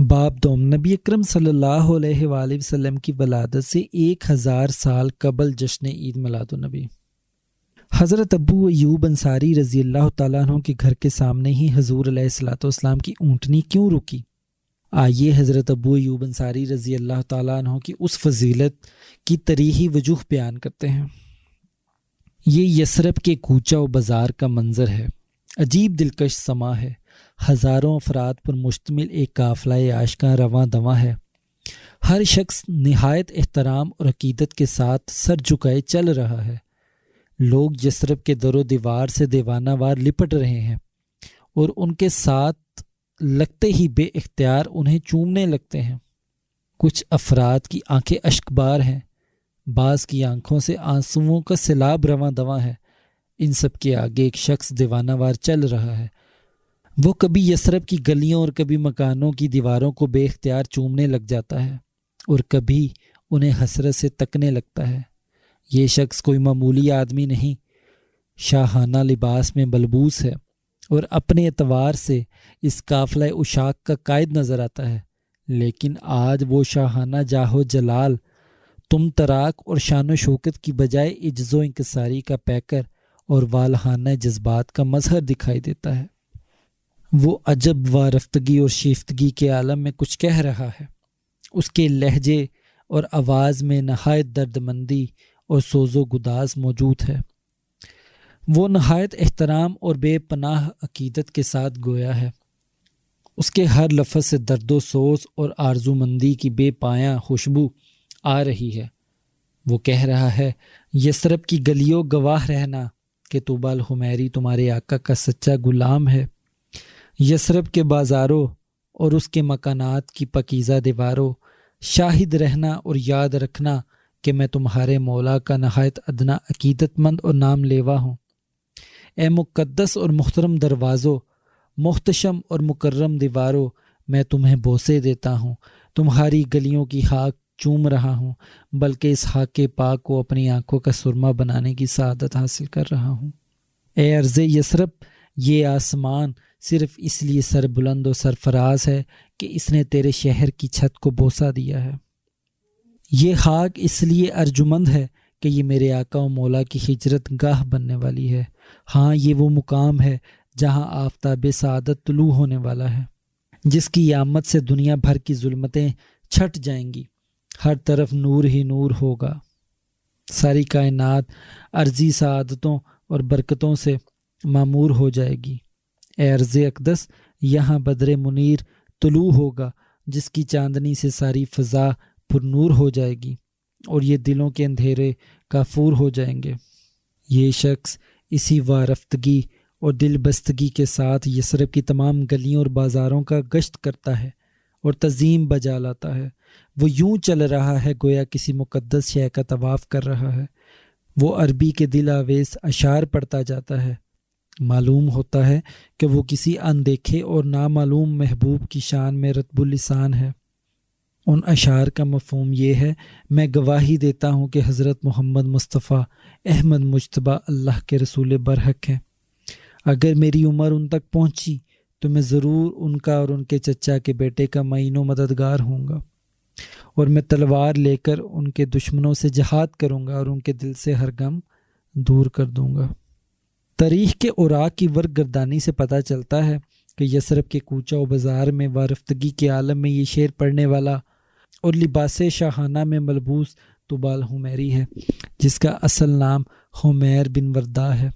باب دوم نبی اکرم صلی اللہ علیہ وآلہ وسلم کی ولادت سے 1000 سال قبل جشن عید میلاد النبی۔ حضرت ابو ایوب انصاری رضی اللہ تعالیٰ عنہ کے گھر کے سامنے ہی حضور علیہ الصلوۃ والسلام کی اونٹنی کیوں رکی؟ آئیے حضرت ابو ایوب انصاری رضی اللہ تعالیٰ عنہ کی اس فضیلت کی تاریخی وجوہ بیان کرتے ہیں۔ یہ یثرب کے کوچہ و بازار کا منظر ہے، عجیب دلکش سما ہے، ہزاروں افراد پر مشتمل ایک قافلہ عاشقاں رواں دواں ہے۔ ہر شخص نہایت احترام اور عقیدت کے ساتھ سر جھکائے چل رہا ہے۔ لوگ یثرب کے در و دیوار سے دیوانہ وار لپٹ رہے ہیں اور ان کے ساتھ لگتے ہی بے اختیار انہیں چومنے لگتے ہیں۔ کچھ افراد کی آنکھیں اشکبار ہیں، بعض کی آنکھوں سے آنسوؤں کا سیلاب رواں دواں ہے۔ ان سب کے آگے ایک شخص دیوانہ وار چل رہا ہے۔ وہ کبھی یثرب کی گلیوں اور کبھی مکانوں کی دیواروں کو بے اختیار چومنے لگ جاتا ہے اور کبھی انہیں حسرت سے تکنے لگتا ہے۔ یہ شخص کوئی معمولی آدمی نہیں، شاہانہ لباس میں ملبوس ہے اور اپنے اعتبار سے اس قافلہ عشاق کا قائد نظر آتا ہے، لیکن آج وہ شاہانہ جاہ و جلال، تم تراک اور شان و شوکت کی بجائے عجز و انکساری کا پیکر اور والہانہ جذبات کا مظہر دکھائی دیتا ہے۔ وہ عجب و رفتگی اور شیفتگی کے عالم میں کچھ کہہ رہا ہے۔ اس کے لہجے اور آواز میں نہایت دردمندی اور سوز و گداز موجود ہے۔ وہ نہایت احترام اور بے پناہ عقیدت کے ساتھ گویا ہے۔ اس کے ہر لفظ سے درد و سوز اور آرزومندی کی بے پایاں خوشبو آ رہی ہے۔ وہ کہہ رہا ہے، یثرب کی گلیوں گواہ رہنا کہ طوبی الحمیری تمہارے آقا کا سچا غلام ہے۔ یثرب کے بازاروں اور اس کے مکانات کی پاکیزہ دیواروں، شاہد رہنا اور یاد رکھنا کہ میں تمہارے مولا کا نہایت ادنا عقیدت مند اور نام لیوا ہوں۔ اے مقدس اور محترم دروازوں، محتشم اور مکرم دیواروں، میں تمہیں بوسے دیتا ہوں، تمہاری گلیوں کی خاک چوم رہا ہوں، بلکہ اس خاک پاک کو اپنی آنکھوں کا سرما بنانے کی سعادت حاصل کر رہا ہوں۔ اے ارض یثرب، یہ آسمان صرف اس لیے سر بلند و سرفراز ہے کہ اس نے تیرے شہر کی چھت کو بوسہ دیا ہے۔ یہ خاک اس لیے ارجمند ہے کہ یہ میرے آقا و مولا کی ہجرت گاہ بننے والی ہے۔ ہاں، یہ وہ مقام ہے جہاں آفتاب سعادت طلوع ہونے والا ہے، جس کی آمد سے دنیا بھر کی ظلمتیں چھٹ جائیں گی، ہر طرف نور ہی نور ہوگا، ساری کائنات عرضی سعادتوں اور برکتوں سے معمور ہو جائے گی۔ اے ارض اقدس، یہاں بدر منیر طلوع ہوگا جس کی چاندنی سے ساری فضا پر نور ہو جائے گی اور یہ دلوں کے اندھیرے کافور ہو جائیں گے۔ یہ شخص اسی وارفتگی اور دل بستگی کے ساتھ یثرب کی تمام گلیوں اور بازاروں کا گشت کرتا ہے اور تعظیم بجا لاتا ہے۔ وہ یوں چل رہا ہے گویا کسی مقدس شے کا طواف کر رہا ہے۔ وہ عربی کے دل آویز اشعار پڑھتا جاتا ہے۔ معلوم ہوتا ہے کہ وہ کسی اندیکھے اور نامعلوم محبوب کی شان میں رطب اللسان ہے۔ ان اشعار کا مفہوم یہ ہے، میں گواہی دیتا ہوں کہ حضرت محمد مصطفیٰ احمد مجتبیٰ اللہ کے رسول برحق ہیں۔ اگر میری عمر ان تک پہنچی تو میں ضرور ان کا اور ان کے چچا کے بیٹے کا معین و مددگار ہوں گا، اور میں تلوار لے کر ان کے دشمنوں سے جہاد کروں گا اور ان کے دل سے ہر غم دور کر دوں گا۔ تاریخ کے اوراق کی ورق گردانی سے پتہ چلتا ہے کہ یثرب کے کوچہ و بازار میں وارفتگی کے عالم میں یہ شعر پڑھنے والا اور لباس شاہانہ میں ملبوس طوبی الحمیری ہے، جس کا اصل نام حمیر بن وردہ ہے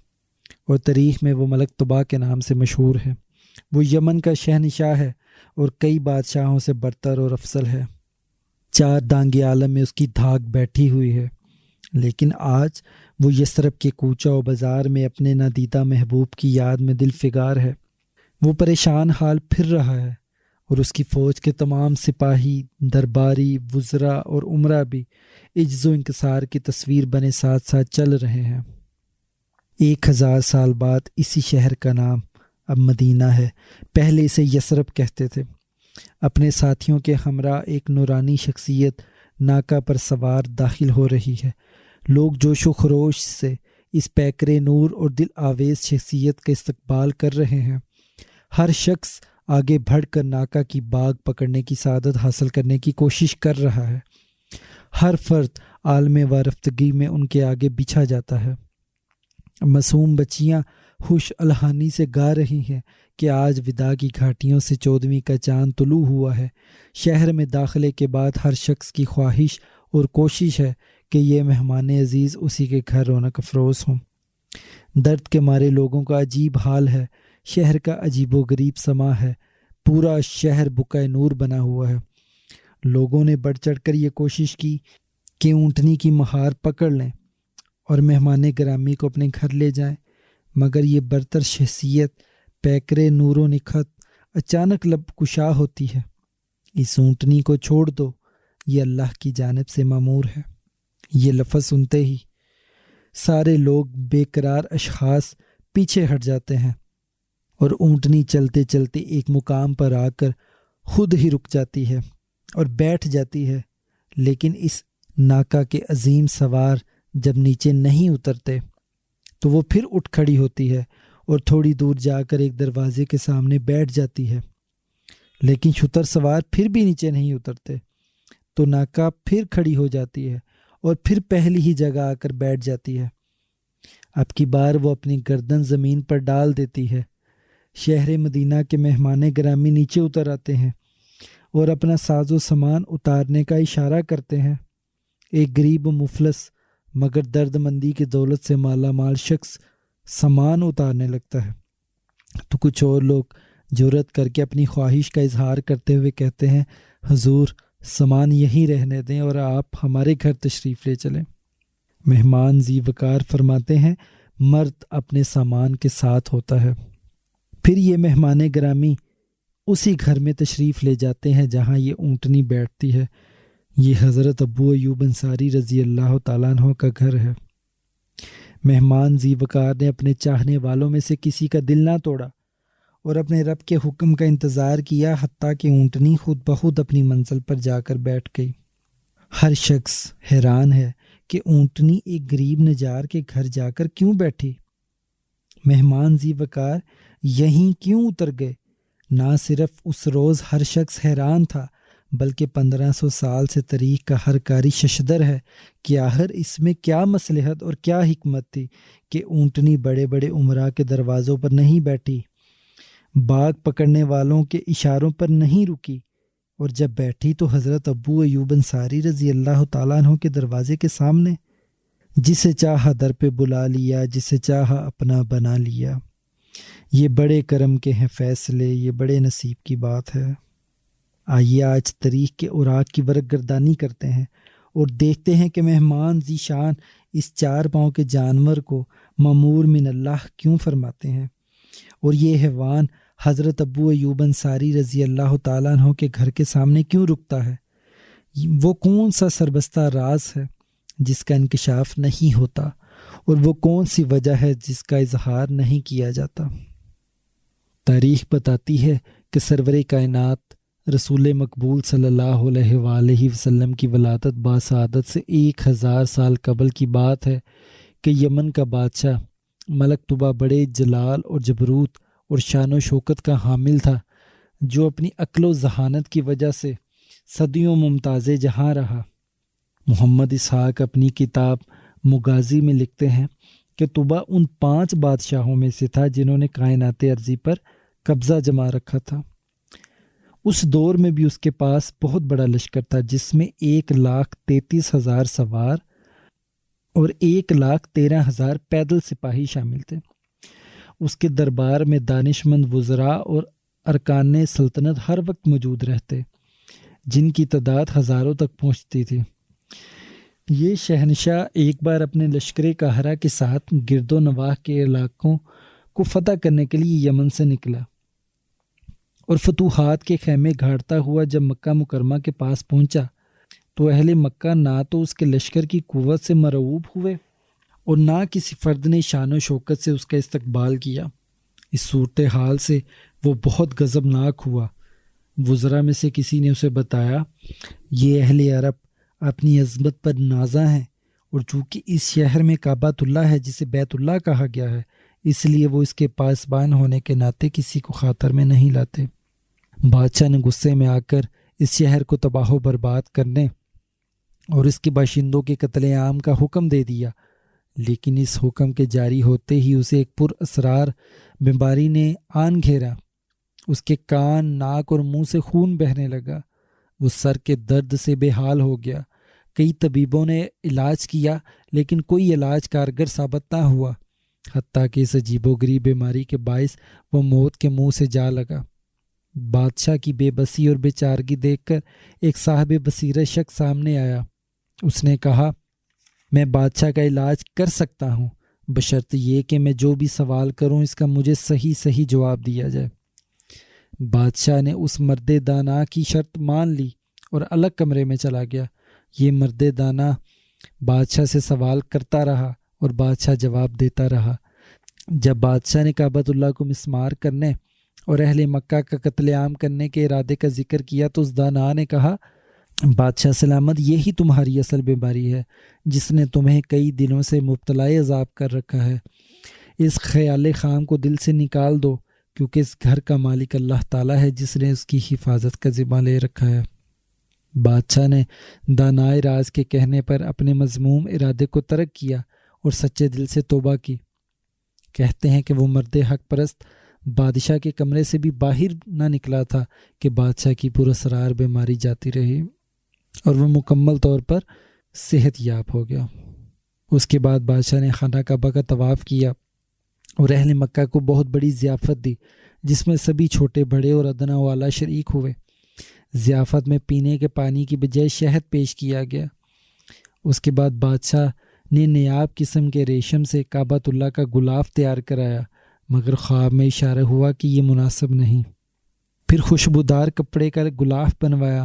اور تاریخ میں وہ ملک طبا کے نام سے مشہور ہے۔ وہ یمن کا شہنشاہ ہے اور کئی بادشاہوں سے برتر اور افضل ہے۔ 4 دانگے عالم میں اس کی دھاک بیٹھی ہوئی ہے، لیکن آج وہ یثرب کے کوچہ و بازار میں اپنے نادیدہ محبوب کی یاد میں دل فگار ہے۔ وہ پریشان حال پھر رہا ہے اور اس کی فوج کے تمام سپاہی، درباری، وزراء اور امراء بھی عجز و انکسار کی تصویر بنے ساتھ ساتھ چل رہے ہیں۔ 1000 سال بعد اسی شہر کا نام اب مدینہ ہے، پہلے اسے یثرب کہتے تھے۔ اپنے ساتھیوں کے ہمراہ ایک نورانی شخصیت ناکہ پر سوار داخل ہو رہی ہے۔ لوگ جوش و خروش سے اس پیکر نور اور دل آویز شخصیت کا استقبال کر رہے ہیں۔ ہر شخص آگے بڑھ کر ناکا کی باغ پکڑنے کی سعادت حاصل کرنے کی کوشش کر رہا ہے۔ ہر فرد عالم و رفتگی میں ان کے آگے بچھا جاتا ہے۔ معصوم بچیاں خوش الحانی سے گا رہی ہیں کہ آج وداع کی گھاٹیوں سے 14ویں کا چاند طلوع ہوا ہے۔ شہر میں داخلے کے بعد ہر شخص کی خواہش اور کوشش ہے کہ یہ مہمان عزیز اسی کے گھر رونق افروز ہوں۔ درد کے مارے لوگوں کا عجیب حال ہے۔ شہر کا عجیب و غریب سما ہے۔ پورا شہر بقعہ نور بنا ہوا ہے۔ لوگوں نے بڑھ چڑھ کر یہ کوشش کی کہ اونٹنی کی مہار پکڑ لیں اور مہمان گرامی کو اپنے گھر لے جائیں، مگر یہ برتر شخصیت پیکرے نور و نکھت اچانک لب کشا ہوتی ہے۔ اس اونٹنی کو چھوڑ دو، یہ اللہ کی جانب سے مامور ہے۔ یہ لفظ سنتے ہی سارے لوگ بے قرار اشخاص پیچھے ہٹ جاتے ہیں اور اونٹنی چلتے چلتے ایک مقام پر آ کر خود ہی رک جاتی ہے اور بیٹھ جاتی ہے۔ لیکن اس ناکا کے عظیم سوار جب نیچے نہیں اترتے تو وہ پھر اٹھ کھڑی ہوتی ہے اور تھوڑی دور جا کر ایک دروازے کے سامنے بیٹھ جاتی ہے۔ لیکن شتر سوار پھر بھی نیچے نہیں اترتے تو ناکا پھر کھڑی ہو جاتی ہے اور پھر پہلی ہی جگہ آ کر بیٹھ جاتی ہے۔ اب کی بار وہ اپنی گردن زمین پر ڈال دیتی ہے۔ شہر مدینہ کے مہمان گرامی نیچے اتر آتے ہیں اور اپنا ساز و سامان اتارنے کا اشارہ کرتے ہیں۔ ایک غریب و مفلس مگر درد مندی کی دولت سے مالا مال شخص سامان اتارنے لگتا ہے تو کچھ اور لوگ جرأت کر کے اپنی خواہش کا اظہار کرتے ہوئے کہتے ہیں، حضور سامان یہیں رہنے دیں اور آپ ہمارے گھر تشریف لے چلیں۔ مہمان ذی وقار فرماتے ہیں، مرد اپنے سامان کے ساتھ ہوتا ہے۔ پھر یہ مہمان گرامی اسی گھر میں تشریف لے جاتے ہیں جہاں یہ اونٹنی بیٹھتی ہے۔ یہ حضرت ابو ایوب انصاری رضی اللہ تعالیٰ عنہ کا گھر ہے۔ مہمان ذی وقار نے اپنے چاہنے والوں میں سے کسی کا دل نہ توڑا اور اپنے رب کے حکم کا انتظار کیا، حتیٰ کہ اونٹنی خود بخود اپنی منزل پر جا کر بیٹھ گئی۔ ہر شخص حیران ہے کہ اونٹنی ایک غریب نجار کے گھر جا کر کیوں بیٹھی۔ مہمان ذی وقار یہیں کیوں اتر گئے؟ نہ صرف اس روز ہر شخص حیران تھا بلکہ 1500 سال سے تاریخ کا ہر قاری ششدر ہے کہ آخر اس میں کیا مصلحت اور کیا حکمت تھی کہ اونٹنی بڑے بڑے عمراء کے دروازوں پر نہیں بیٹھی، باغ پکڑنے والوں کے اشاروں پر نہیں رکی، اور جب بیٹھی تو حضرت ابو ایوب انصاری رضی اللہ تعالیٰ عنہ کے دروازے کے سامنے۔ جسے چاہا در پہ بلا لیا، جسے چاہا اپنا بنا لیا۔ یہ بڑے کرم کے ہیں فیصلے، یہ بڑے نصیب کی بات ہے۔ آئیے آج تاریخ کے اوراق کی ورق گردانی کرتے ہیں اور دیکھتے ہیں کہ مہمان ذی شان اس 4 پاؤں کے جانور کو مامور من اللہ کیوں فرماتے ہیں، اور یہ حیوان حضرت ابو ایوب انصاری رضی اللہ تعالیٰ عنہ کے گھر کے سامنے کیوں رکتا ہے۔ وہ کون سا سربستہ راز ہے جس کا انکشاف نہیں ہوتا، اور وہ کون سی وجہ ہے جس کا اظہار نہیں کیا جاتا۔ تاریخ بتاتی ہے کہ سرور کائنات رسول مقبول صلی اللہ علیہ وآلہ وسلم کی ولادت باسعادت سے 1000 سال قبل کی بات ہے کہ یمن کا بادشاہ ملک طبع بڑے جلال اور جبروت اور شان و شوکت کا حامل تھا، جو اپنی عقل و ذہانت کی وجہ سے صدیوں ممتاز جہاں رہا۔ محمد اسحاق اپنی کتاب مغازی میں لکھتے ہیں کہ طبع ان 5 بادشاہوں میں سے تھا جنہوں نے کائنات ارضی پر قبضہ جما رکھا تھا۔ اس دور میں بھی اس کے پاس بہت بڑا لشکر تھا، جس میں 1,33,000 سوار اور 1,13,000 پیدل سپاہی شامل تھے۔ اس کے دربار میں دانش مند وزراء اور ارکان سلطنت ہر وقت موجود رہتے، جن کی تعداد ہزاروں تک پہنچتی تھی۔ یہ شہنشاہ ایک بار اپنے لشکر قاہرہ کے ساتھ گرد و نواح کے علاقوں کو فتح کرنے کے لیے یمن سے نکلا، اور فتوحات کے خیمے گھاڑتا ہوا جب مکہ مکرمہ کے پاس پہنچا تو اہل مکہ نہ تو اس کے لشکر کی قوت سے مرعوب ہوئے اور نہ کسی فرد نے شان و شوکت سے اس کا استقبال کیا۔ اس صورتحال سے وہ بہت غضبناک ہوا۔ وزراء میں سے کسی نے اسے بتایا، یہ اہل عرب اپنی عظمت پر نازاں ہیں، اور چونکہ اس شہر میں کعبۃ اللہ ہے جسے بیت اللہ کہا گیا ہے، اس لیے وہ اس کے پاسبان ہونے کے ناطے کسی کو خاطر میں نہیں لاتے۔ بادشاہ نے غصے میں آ کر اس شہر کو تباہ و برباد کرنے اور اس کے باشندوں کے قتل عام کا حکم دے دیا، لیکن اس حکم کے جاری ہوتے ہی اسے ایک پر اسرار بیماری نے آن گھیرا۔ اس کے کان، ناک اور منہ سے خون بہنے لگا۔ وہ سر کے درد سے بے حال ہو گیا۔ کئی طبیبوں نے علاج کیا لیکن کوئی علاج کارگر ثابت نہ ہوا، حتیٰ کہ اس عجیب و غریب بیماری کے باعث وہ موت کے منہ سے جا لگا۔ بادشاہ کی بے بسی اور بے چارگی دیکھ کر ایک صاحب بصیرت شخص سامنے آیا۔ اس نے کہا، میں بادشاہ کا علاج کر سکتا ہوں، بشرط یہ کہ میں جو بھی سوال کروں اس کا مجھے صحیح جواب دیا جائے۔ بادشاہ نے اس مرد دانا کی شرط مان لی اور الگ کمرے میں چلا گیا۔ یہ مرد دانا بادشاہ سے سوال کرتا رہا اور بادشاہ جواب دیتا رہا۔ جب بادشاہ نے کعبۃ اللہ کو مسمار کرنے اور اہل مکہ کا قتل عام کرنے کے ارادے کا ذکر کیا تو اس دانا نے کہا، بادشاہ سلامت، یہی تمہاری اصل بیماری ہے جس نے تمہیں کئی دنوں سے مبتلا عذاب کر رکھا ہے۔ اس خیال خام کو دل سے نکال دو، کیونکہ اس گھر کا مالک اللہ تعالیٰ ہے جس نے اس کی حفاظت کا ذمہ لے رکھا ہے۔ بادشاہ نے دانائے راز کے کہنے پر اپنے مذموم ارادے کو ترک کیا اور سچے دل سے توبہ کی۔ کہتے ہیں کہ وہ مرد حق پرست بادشاہ کے کمرے سے بھی باہر نہ نکلا تھا کہ بادشاہ کی پراسرار بیماری جاتی رہی اور وہ مکمل طور پر صحت یاب ہو گیا۔ اس کے بعد بادشاہ نے خانہ کعبہ کا طواف کیا اور اہل مکہ کو بہت بڑی ضیافت دی، جس میں سبھی چھوٹے بڑے اور ادنا والا شریک ہوئے۔ ضیافت میں پینے کے پانی کی بجائے شہد پیش کیا گیا۔ اس کے بعد بادشاہ نے نیاب قسم کے ریشم سے کعبۃ اللہ کا غلاف تیار کرایا، مگر خواب میں اشارہ ہوا کہ یہ مناسب نہیں۔ پھر خوشبودار کپڑے کا غلاف بنوایا،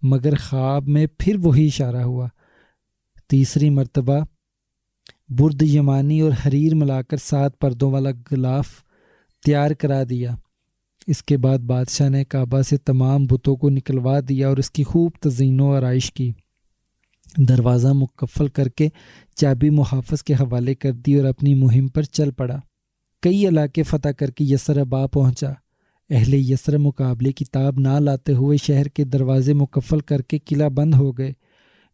مگر خواب میں پھر وہی اشارہ ہوا۔ تیسری مرتبہ برد یمانی اور حریر ملا کر 7 پردوں والا غلاف تیار کرا دیا۔ اس کے بعد بادشاہ نے کعبہ سے تمام بتوں کو نکلوا دیا اور اس کی خوب تزئین و آرائش کی۔ دروازہ مقفل کر کے چابی محافظ کے حوالے کر دی اور اپنی مہم پر چل پڑا۔ کئی علاقے فتح کر کے یثرب آ پہنچا۔ اہل یثرب مقابلے کی تاب نہ لاتے ہوئے شہر کے دروازے مقفل کر کے قلعہ بند ہو گئے۔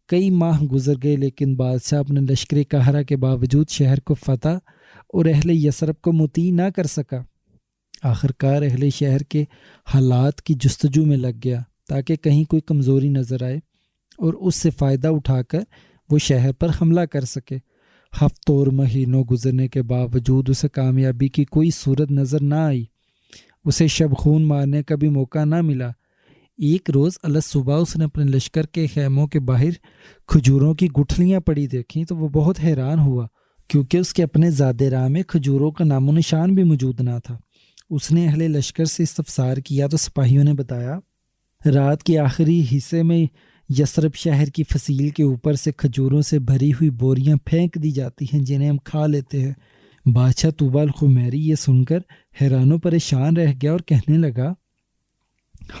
کئی ماہ گزر گئے لیکن بادشاہ اپنے لشکر قاہرہ کے باوجود شہر کو فتح اور اہل یثرب کو مطیع نہ کر سکا۔ آخرکار اہل شہر کے حالات کی جستجو میں لگ گیا تاکہ کہیں کوئی کمزوری نظر آئے اور اس سے فائدہ اٹھا کر وہ شہر پر حملہ کر سکے۔ ہفتوں اور مہینوں گزرنے کے باوجود اسے کامیابی کی کوئی صورت نظر نہ آئی۔ اسے شب خون مارنے کا بھی موقع نہ ملا۔ ایک روز صبح اس نے اپنے لشکر کے خیموں کے باہر کھجوروں کی گٹھلیاں پڑی دیکھیں تو وہ بہت حیران ہوا، کیونکہ اس کے اپنے زاد راہ میں کھجوروں کا نام و نشان بھی موجود نہ تھا۔ اس نے اہل لشکر سے استفسار کیا تو سپاہیوں نے بتایا، رات کے آخری حصے میں یثرب شہر کی فصیل کے اوپر سے کھجوروں سے بھری ہوئی بوریاں پھینک دی جاتی ہیں جنہیں ہم کھا لیتے ہیں۔ بادشاہ طوبیٰ الخمیری یہ سن کر حیران و پریشان رہ گیا اور کہنے لگا،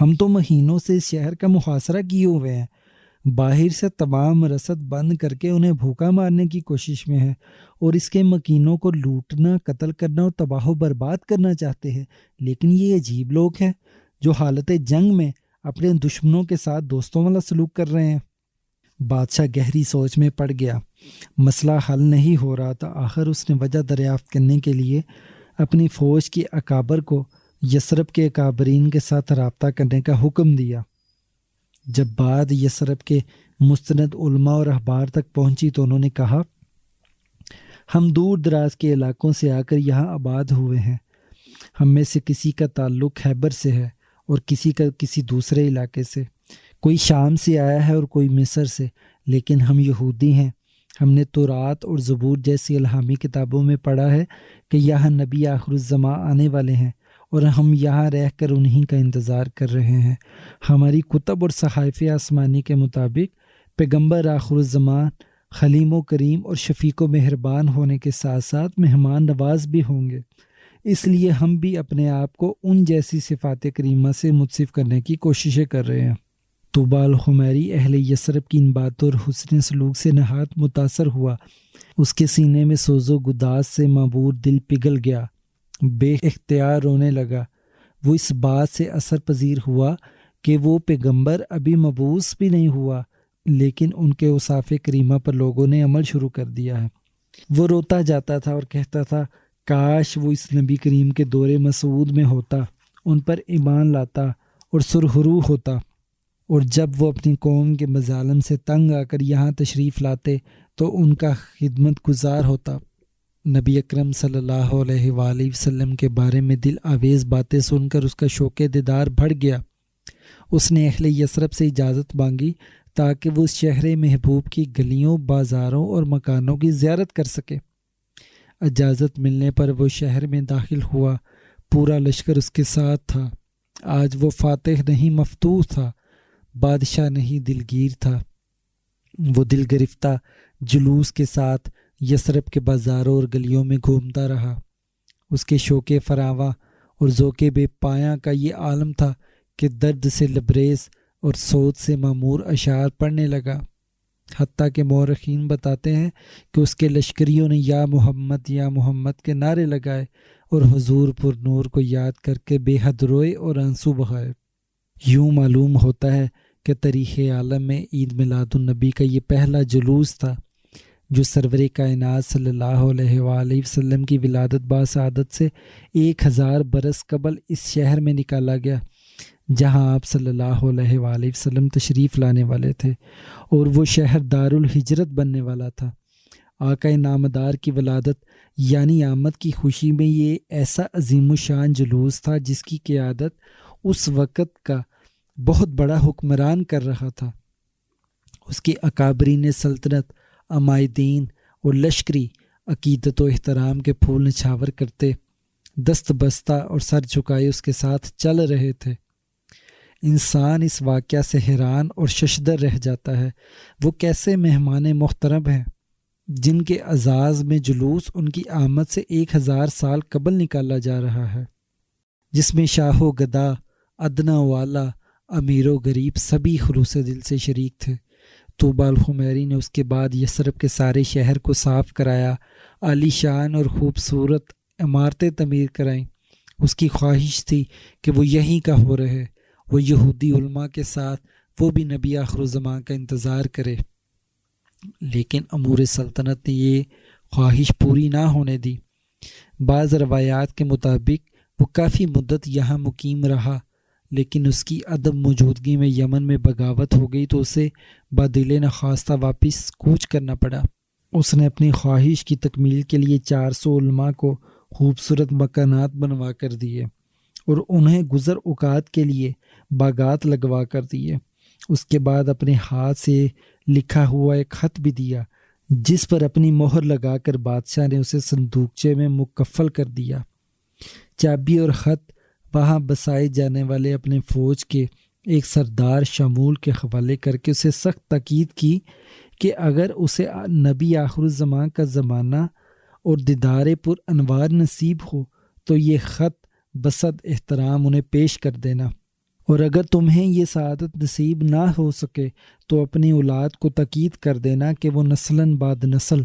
ہم تو مہینوں سے اس شہر کا محاصرہ کیے ہوئے ہیں، باہر سے تمام رسد بند کر کے انہیں بھوکا مارنے کی کوشش میں ہے اور اس کے مکینوں کو لوٹنا، قتل کرنا اور تباہ و برباد کرنا چاہتے ہیں، لیکن یہ عجیب لوگ ہیں جو حالت جنگ میں اپنے دشمنوں کے ساتھ دوستوں والا سلوک کر رہے ہیں۔ بادشاہ گہری سوچ میں پڑ گیا۔ مسئلہ حل نہیں ہو رہا تھا۔ آخر اس نے وجہ دریافت کرنے کے لیے اپنی فوج کے اکابر کو یثرب کے اکابرین کے ساتھ رابطہ کرنے کا حکم دیا۔ جب بات یثرب کے مستند علماء اور احبار تک پہنچی تو انہوں نے کہا، ہم دور دراز کے علاقوں سے آ کر یہاں آباد ہوئے ہیں۔ ہم میں سے کسی کا تعلق خیبر سے ہے اور کسی کا کسی دوسرے علاقے سے، کوئی شام سے آیا ہے اور کوئی مصر سے، لیکن ہم یہودی ہیں۔ ہم نے تورات اور زبور جیسی الہامی کتابوں میں پڑھا ہے کہ یہاں نبی آخر الزماں آنے والے ہیں اور ہم یہاں رہ کر انہی کا انتظار کر رہے ہیں۔ ہماری کتب اور صحائف آسمانی کے مطابق پیغمبر آخر الزمان حلیم و کریم اور شفیق و مہربان ہونے کے ساتھ ساتھ مہمان نواز بھی ہوں گے، اس لیے ہم بھی اپنے آپ کو ان جیسی صفات کریمہ سے متصف کرنے کی کوششیں کر رہے ہیں۔ طوبیٰ الخمیری اہل یثرب کی ان باتوں اور حسن سلوک سے نہایت متاثر ہوا۔ اس کے سینے میں سوز و گداز سے معبور دل پگھل گیا، بے اختیار رونے لگا۔ وہ اس بات سے اثر پذیر ہوا کہ وہ پیغمبر ابھی مبعوث بھی نہیں ہوا، لیکن ان کے اوصاف کریمہ پر لوگوں نے عمل شروع کر دیا ہے۔ وہ روتا جاتا تھا اور کہتا تھا کاش وہ اس نبی کریم کے دور مسعود میں ہوتا، ان پر ایمان لاتا اور سرخرو ہوتا، اور جب وہ اپنی قوم کے مظالم سے تنگ آ کر یہاں تشریف لاتے تو ان کا خدمت گزار ہوتا۔ نبی اکرم صلی اللہ علیہ وآلہ وسلم کے بارے میں دل آویز باتیں سن کر اس کا شوق دیدار بڑھ گیا۔ اس نے اہل یثرب سے اجازت مانگی تاکہ وہ اس شہر محبوب کی گلیوں، بازاروں اور مکانوں کی زیارت کر سکے۔ اجازت ملنے پر وہ شہر میں داخل ہوا، پورا لشکر اس کے ساتھ تھا۔ آج وہ فاتح نہیں مفتوح تھا، بادشاہ نہیں دلگیر تھا۔ وہ دل گرفتہ جلوس کے ساتھ یثرب کے بازاروں اور گلیوں میں گھومتا رہا۔ اس کے شوق فراواں اور ذوق بے پایاں کا یہ عالم تھا کہ درد سے لبریز اور سوچ سے معمور اشعار پڑھنے لگا، حتیٰ کہ مورخین بتاتے ہیں کہ اس کے لشکریوں نے یا محمد کے نعرے لگائے اور حضور پر نور کو یاد کر کے بے حد روئے اور آنسو بہائے۔ یوں معلوم ہوتا ہے کہ تاریخ عالم میں عید میلاد النبی کا یہ پہلا جلوس تھا جو سرور کائنات صلی اللہ علیہ وآلہ وسلم کی ولادت باسعادت سے 1000 برس قبل اس شہر میں نکالا گیا جہاں آپ صلی اللہ علیہ وآلہ وسلم تشریف لانے والے تھے، اور وہ شہر دار الہجرت بننے والا تھا۔ آقا نامدار کی ولادت یعنی آمد کی خوشی میں یہ ایسا عظیم الشان جلوس تھا جس کی قیادت اس وقت کا بہت بڑا حکمران کر رہا تھا۔ اس کے اکابرین سلطنت، عمائدین اور لشکری عقیدت و احترام کے پھول نچھاور کرتے، دست بستہ اور سر جھکائے اس کے ساتھ چل رہے تھے۔ انسان اس واقعہ سے حیران اور ششدر رہ جاتا ہے۔ وہ کیسے مہمان محترم ہیں جن کے اعزاز میں جلوس ان کی آمد سے 1000 سال قبل نکالا جا رہا ہے، جس میں شاہ و گدا، ادنا و اعلیٰ، امیر و غریب سبھی خلوص دل سے شریک تھے۔ طوبیٰ الحمیری نے اس کے بعد یثرب کے سارے شہر کو صاف کرایا، عالی شان اور خوبصورت عمارتیں تعمیر کرائیں۔ اس کی خواہش تھی کہ وہ یہیں کا ہو رہے، وہ یہودی علماء کے ساتھ وہ بھی نبی آخر الزمان کا انتظار کرے، لیکن امور سلطنت نے یہ خواہش پوری نہ ہونے دی۔ بعض روایات کے مطابق وہ کافی مدت یہاں مقیم رہا، لیکن اس کی عدم موجودگی میں یمن میں بغاوت ہو گئی تو اسے بدل نخواستہ واپس کوچ کرنا پڑا۔ اس نے اپنی خواہش کی تکمیل کے لیے 400 علماء کو خوبصورت مکانات بنوا کر دیے اور انہیں گزر اوقات کے لیے باغات لگوا کر دیے۔ اس کے بعد اپنے ہاتھ سے لکھا ہوا ایک خط بھی دیا جس پر اپنی مہر لگا کر بادشاہ نے اسے صندوقچے میں مکفل کر دیا۔ چابی اور خط وہاں بسائے جانے والے اپنے فوج کے ایک سردار شمول کے حوالے کر کے اسے سخت تاکید کی کہ اگر اسے نبی آخر الزمان کا زمانہ اور دیدار پر انوار نصیب ہو تو یہ خط بصد احترام انہیں پیش کر دینا، اور اگر تمہیں یہ سعادت نصیب نہ ہو سکے تو اپنی اولاد کو تاکید کر دینا کہ وہ نسلاً بعد نسل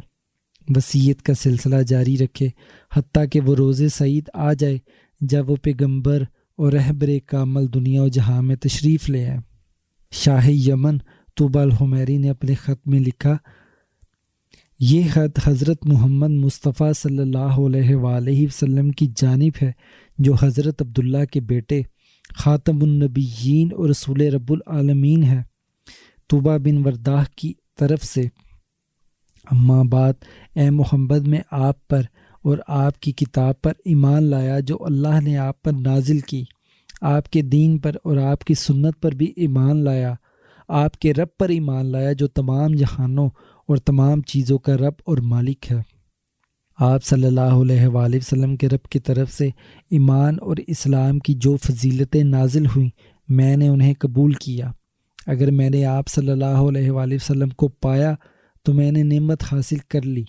وصیت کا سلسلہ جاری رکھے حتیٰ کہ وہ روز سعید آ جائے جب وہ پیغمبر اور رہبر کامل دنیا و جہاں میں تشریف لے آئے۔ شاہ یمن طوبیٰ الحمیری نے اپنے خط میں لکھا، یہ خط حضرت محمد مصطفیٰ صلی اللہ علیہ وآلہ وسلم کی جانب ہے جو حضرت عبداللہ کے بیٹے خاتم النبیین اور رسول رب العالمین ہے۔ طوبیٰ بن ورداح کی طرف سے، اما بعد، اے محمد میں آپ پر اور آپ کی کتاب پر ایمان لایا جو اللہ نے آپ پر نازل کی، آپ کے دین پر اور آپ کی سنت پر بھی ایمان لایا، آپ کے رب پر ایمان لایا جو تمام جہانوں اور تمام چیزوں کا رب اور مالک ہے۔ آپ صلی اللہ علیہ وآلہ وسلم کے رب کی طرف سے ایمان اور اسلام کی جو فضیلتیں نازل ہوئیں میں نے انہیں قبول کیا۔ اگر میں نے آپ صلی اللہ علیہ وآلہ وسلم کو پایا تو میں نے نعمت حاصل کر لی،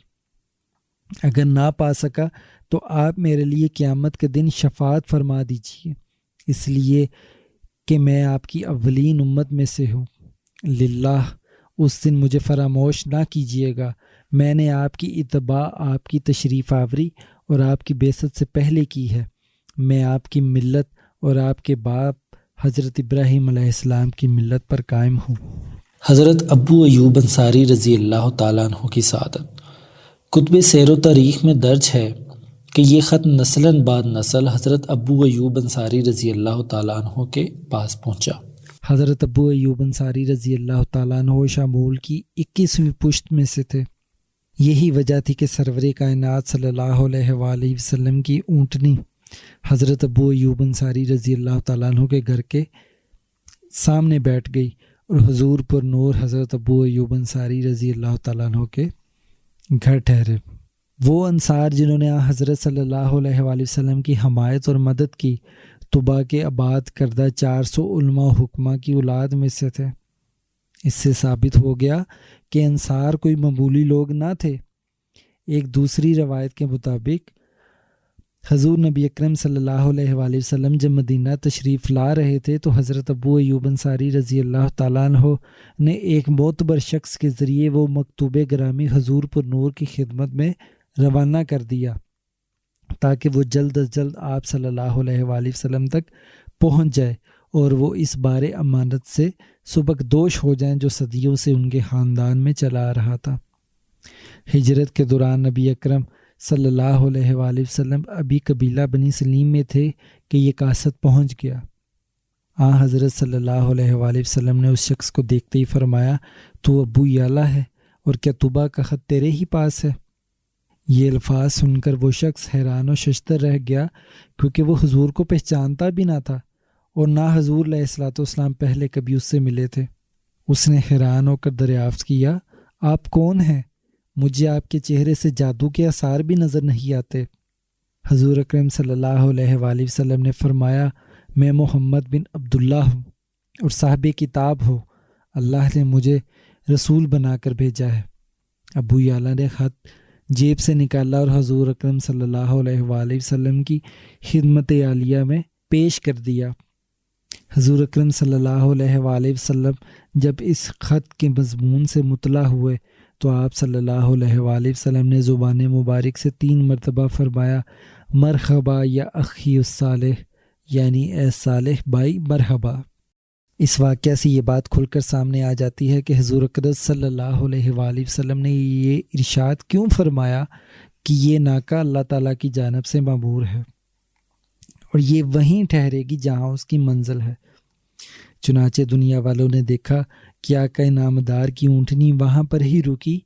اگر نہ پا سکا تو آپ میرے لیے قیامت کے دن شفاعت فرما دیجیے، اس لیے کہ میں آپ کی اولین امت میں سے ہوں۔ للہ، اس دن مجھے فراموش نہ کیجیے گا، میں نے آپ کی اتباع، آپ کی تشریف آوری اور آپ کی بعثت سے پہلے کی ہے۔ میں آپ کی ملت اور آپ کے باپ حضرت ابراہیم علیہ السلام کی ملت پر قائم ہوں۔ حضرت ابو ایوب انصاری رضی اللہ تعالیٰ عنہ کی سعادت۔ کتب سیر و تاریخ میں درج ہے کہ یہ خط نسلاً بعد نسل حضرت ابو ایوب انصاری رضی اللہ تعالیٰ عنہ کے پاس پہنچا۔ حضرت ابو ایوب انصاری رضی اللہ تعالیٰ عنہ شمول کی 21ویں پشت میں سے تھے۔ یہی وجہ تھی کہ سرور کائنات صلی اللہ علیہ وآلہ وسلم کی اونٹنی حضرت ابو ایوب انصاری رضی اللہ تعالیٰ عنہ کے گھر کے سامنے بیٹھ گئی اور حضور پر نور حضرت ابو ایوب انصاری رضی اللہ تعالیٰ عنہ کے گھر ٹھہرے۔ وہ انصار جنہوں نے حضرت صلی اللہ علیہ وآلہ وسلم کی حمایت اور مدد کی، طبا کے آباد کردہ 400 علماء و حکماء کی اولاد میں سے تھے۔ اس سے ثابت ہو گیا کہ انصار کوئی معمولی لوگ نہ تھے۔ ایک دوسری روایت کے مطابق حضور نبی اکرم صلی اللہ علیہ وآلہ وسلم جب مدینہ تشریف لا رہے تھے تو حضرت ابو ایوب انصاری رضی اللہ تعالیٰ عنہ نے ایک معتبر شخص کے ذریعے وہ مکتوب گرامی حضور پر نور کی خدمت میں روانہ کر دیا تاکہ وہ جلد از جلد آپ صلی اللہ علیہ وآلہ وسلم تک پہنچ جائے اور وہ اس بار امانت سے سبکدوش ہو جائیں جو صدیوں سے ان کے خاندان میں چلا آ رہا تھا۔ ہجرت کے دوران نبی اکرم صلی اللہ علیہ وآلہ وسلم ابھی قبیلہ بنی سلیم میں تھے کہ یہ کاست پہنچ گیا۔ حضرت صلی اللہ علیہ وآلہ وسلم نے اس شخص کو دیکھتے ہی فرمایا، تو ابو یعلا ہے اور کیا طبا کا خط تیرے ہی پاس ہے؟ یہ الفاظ سن کر وہ شخص حیران و ششدر رہ گیا کیونکہ وہ حضور کو پہچانتا بھی نہ تھا اور نہ حضور علیہ الصلوۃ والسلام پہلے کبھی اس سے ملے تھے۔ اس نے حیران ہو کر دریافت کیا، آپ کون ہیں؟ مجھے آپ کے چہرے سے جادو کے آثار بھی نظر نہیں آتے۔ حضور اکرم صلی اللہ علیہ وآلہ وسلم نے فرمایا، میں محمد بن عبداللہ ہوں اور صاحب کتاب ہو، اللہ نے مجھے رسول بنا کر بھیجا ہے۔ ابو یعلا نے خط جیب سے نکالا اور حضور اکرم صلی اللہ علیہ وآلہ وسلم کی خدمت عالیہ میں پیش کر دیا۔ حضور اکرم صلی اللہ علیہ وآلہ وسلم جب اس خط کے مضمون سے مطلع ہوئے تو آپ صلی اللہ علیہ وآلہ وسلم نے زبان مبارک سے 3 مرتبہ فرمایا، مرحبا یا اخی الصالح، یعنی اے صالح بھائی مرحبا۔ اس واقعہ سے یہ بات کھل کر سامنے آ جاتی ہے کہ حضور اکرم صلی اللہ علیہ وآلہ وسلم نے یہ ارشاد کیوں فرمایا کہ یہ ناکہ اللہ تعالیٰ کی جانب سے معمور ہے اور یہ وہیں ٹھہرے گی جہاں اس کی منزل ہے۔ چنانچہ دنیا والوں نے دیکھا کہ آقا نامدار کی اونٹنی وہاں پر ہی رکی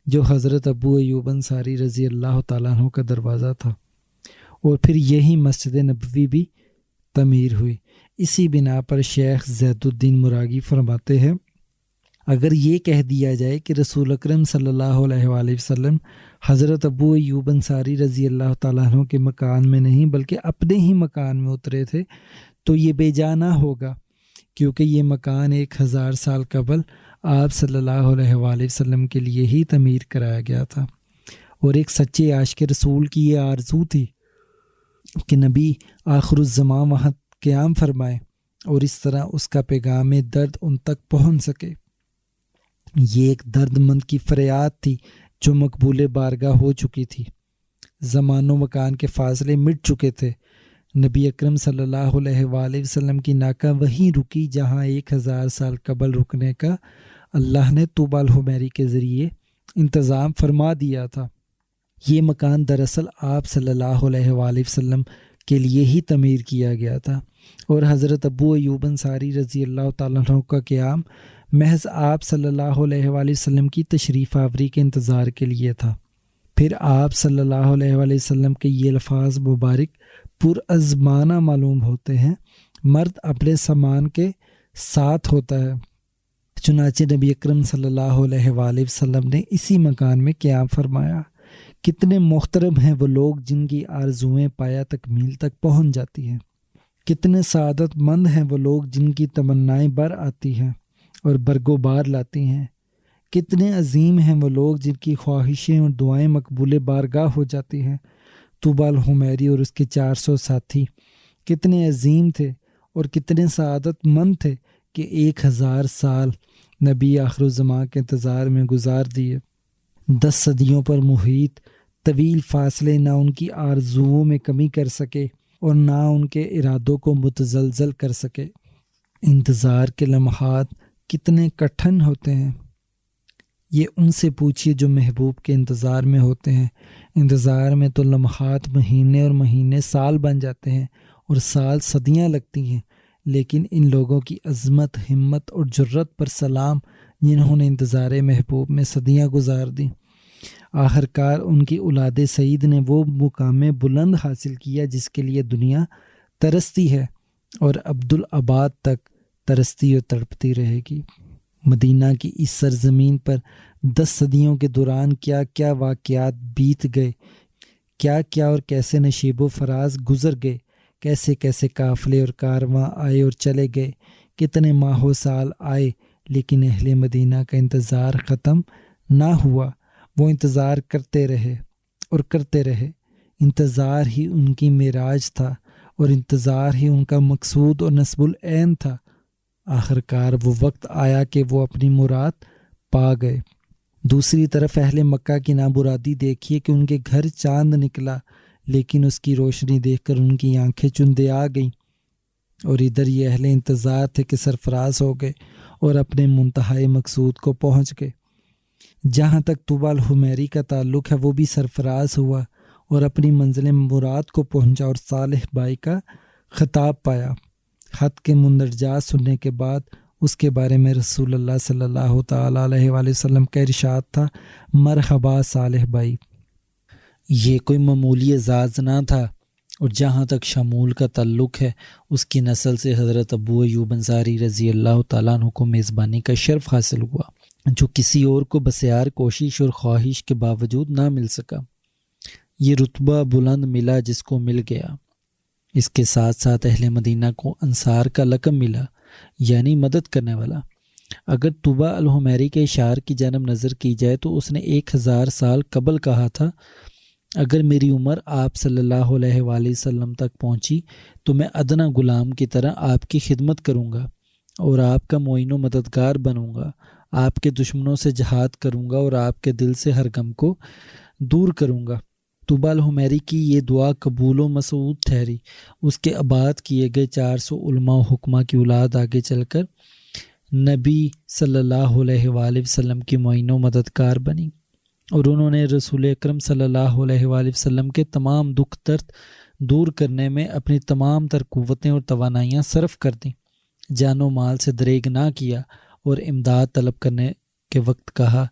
جو حضرت ابو ایوب انصاری رضی اللہ تعالیٰ عنہ کا دروازہ تھا، اور پھر یہی مسجد نبوی بھی تعمیر ہوئی۔ اسی بنا پر شیخ زید الدین مراغی فرماتے ہیں، اگر یہ کہہ دیا جائے کہ رسول اکرم صلی اللہ علیہ وآلہ وسلم حضرت ابو ایوب انصاری رضی اللہ تعالیٰ عنہ کے مکان میں نہیں بلکہ اپنے ہی مکان میں اترے تھے تو یہ بے جا نہ ہوگا، کیونکہ یہ مکان 1000 سال قبل آپ صلی اللہ علیہ وآلہ وسلم کے لیے ہی تعمیر کرایا گیا تھا، اور ایک سچے عاشق رسول کی یہ آرزو تھی کہ نبی آخر الزمان وہاں قیام فرمائے اور اس طرح اس کا پیغام درد ان تک پہنچ سکے۔ یہ ایک درد مند کی فریاد تھی جو مقبول بارگاہ ہو چکی تھی۔ زمان و مکان کے فاصلے مٹ چکے تھے۔ نبی اکرم صلی اللہ علیہ وآلہ وسلم کی ناکہ وہیں رکی جہاں 1000 سال قبل رکنے کا اللہ نے طوبیٰ الحمیری کے ذریعے انتظام فرما دیا تھا۔ یہ مکان دراصل آپ صلی اللہ علیہ وآلہ وسلم کے لیے ہی تعمیر کیا گیا تھا، اور حضرت ابو ایوب انصاری رضی اللہ تعالیٰ عنہ کا قیام محض آپ صلی اللہ علیہ وآلہ وسلم کی تشریف آوری کے انتظار کے لیے تھا۔ پھر آپ صلی اللہ علیہ وآلہ وسلم کے یہ الفاظ مبارک پرازمانہ معلوم ہوتے ہیں، مرد اپنے سامان کے ساتھ ہوتا ہے۔ چنانچہ نبی اکرم صلی اللہ علیہ وآلہ وسلم نے اسی مکان میں قیام فرمایا۔ کتنے محترم ہیں وہ لوگ جن کی آرزوئیں پایا تکمیل تک پہنچ جاتی ہیں، کتنے سعادت مند ہیں وہ لوگ جن کی تمنائیں بر آتی ہیں اور برگو بار لاتی ہیں، کتنے عظیم ہیں وہ لوگ جن کی خواہشیں اور دعائیں مقبول بارگاہ ہو جاتی ہیں۔ طوبیٰ الحمیری اور اس کے 400 ساتھی کتنے عظیم تھے اور کتنے سعادت مند تھے کہ 1000 سال نبی آخر الزمان کے انتظار میں گزار دیے۔ 10 صدیوں پر محیط طویل فاصلے نہ ان کی آرزوؤں میں کمی کر سکے اور نہ ان کے ارادوں کو متزلزل کر سکے۔ انتظار کے لمحات کتنے کٹھن ہوتے ہیں، یہ ان سے پوچھیے جو محبوب کے انتظار میں ہوتے ہیں۔ انتظار میں تو لمحات مہینے اور مہینے سال بن جاتے ہیں اور سال صدیاں لگتی ہیں، لیکن ان لوگوں کی عظمت، ہمت اور جرت پر سلام جنہوں نے انتظار محبوب میں صدیاں گزار دیں۔ آخرکار ان کی اولاد سعید نے وہ مقام بلند حاصل کیا جس کے لیے دنیا ترستی ہے اور عبدالآباد تک ترستی اور تڑپتی رہے گی۔ مدینہ کی اس سرزمین پر 10 صدیوں کے دوران کیا کیا واقعات بیت گئے، کیا کیا اور کیسے نشیب و فراز گزر گئے، کیسے کیسے قافلے اور کارواں آئے اور چلے گئے، کتنے ماہ و سال آئے، لیکن اہل مدینہ کا انتظار ختم نہ ہوا۔ وہ انتظار کرتے رہے اور کرتے رہے۔ انتظار ہی ان کی معراج تھا اور انتظار ہی ان کا مقصود اور نصب العین تھا۔ آخرکار وہ وقت آیا کہ وہ اپنی مراد پا گئے۔ دوسری طرف اہل مکہ کی نامرادی دیکھیے کہ ان کے گھر چاند نکلا، لیکن اس کی روشنی دیکھ کر ان کی آنکھیں چندے آ گئیں، اور ادھر یہ اہل انتظار تھے کہ سرفراز ہو گئے اور اپنے منتہائی مقصود کو پہنچ گئے۔ جہاں تک طوبیٰ الحمیری کا تعلق ہے وہ بھی سرفراز ہوا اور اپنی منزل مراد کو پہنچا اور صالح بائی کا خطاب پایا۔ خط کے مندرجات سننے کے بعد اس کے بارے میں رسول اللہ صلی اللہ تعالیٰ علیہ وآلہ وسلم کا ارشاد تھا، مرحبا صالح بائی۔ یہ کوئی معمولی اعزاز نہ تھا، اور جہاں تک شمول کا تعلق ہے اس کی نسل سے حضرت ابو ایوب انصاری رضی اللہ تعالیٰ عنہ کو میزبانی کا شرف حاصل ہوا، جو کسی اور کو بسیار کوشش اور خواہش کے باوجود نہ مل سکا۔ یہ رتبہ بلند ملا جس کو مل گیا۔ اس کے ساتھ ساتھ اہل مدینہ کو انصار کا لقب ملا، یعنی مدد کرنے والا۔ اگر طوبیٰ الحمیری کے اشعار کی جانب نظر کی جائے تو اس نے 1000 سال قبل کہا تھا، اگر میری عمر آپ صلی اللہ علیہ وآلہ وسلم تک پہنچی تو میں ادنا غلام کی طرح آپ کی خدمت کروں گا اور آپ کا معین و مددگار بنوں گا، آپ کے دشمنوں سے جہاد کروں گا اور آپ کے دل سے ہر غم کو دور کروں گا۔ طوبیٰ الحمیری کی یہ دعا قبول و مسعود ٹھہری۔ اس کے آباد کیے گئے 400 علماء و حکماء کی اولاد آگے چل کر نبی صلی اللہ علیہ وآلہ وسلم کی معین و مددگار بنی، اور انہوں نے رسول اکرم صلی اللہ علیہ وآلہ وسلم کے تمام دکھ درد دور کرنے میں اپنی تمام تر قوتیں اور توانائیاں صرف کر دیں، جان و مال سے دریغ نہ کیا، اور امداد طلب کرنے کے وقت کہا،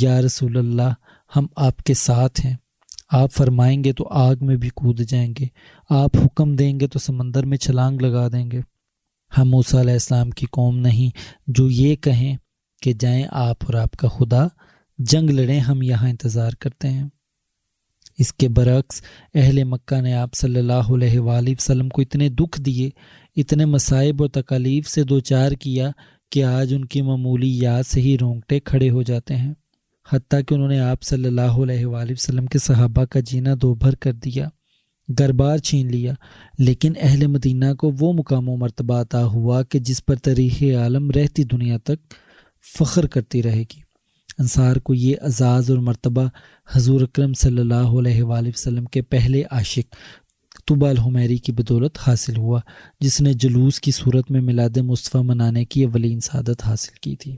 یا رسول اللہ ہم آپ کے ساتھ ہیں، آپ فرمائیں گے تو آگ میں بھی کود جائیں گے، آپ حکم دیں گے تو سمندر میں چھلانگ لگا دیں گے۔ ہم موسیٰ علیہ السلام کی قوم نہیں جو یہ کہیں کہ جائیں آپ اور آپ کا خدا جنگ لڑیں، ہم یہاں انتظار کرتے ہیں۔ اس کے برعکس اہل مکہ نے آپ صلی اللہ علیہ وآلہ وسلم کو اتنے دکھ دیے، اتنے مصائب اور تکالیف سے دوچار کیا کہ آج ان کی معمولی یاد سے ہی رونگٹے کھڑے ہو جاتے ہیں، حتیٰ کہ انہوں نے آپ صلی اللہ علیہ وآلہ وسلم کے صحابہ کا جینا دوبھر کر دیا، گھر بار چھین لیا، لیکن اہل مدینہ کو وہ مقام و مرتبہ عطا ہوا کہ جس پر تاریخ عالم رہتی دنیا تک فخر کرتی رہے گی۔ انصار کو یہ اعزاز اور مرتبہ حضور اکرم صلی اللہ علیہ وآلہ وسلم کے پہلے عاشق طوبیٰ الحمیری کی بدولت حاصل ہوا، جس نے جلوس کی صورت میں میلاد مصطفیٰ منانے کی اولین سعادت حاصل کی تھی۔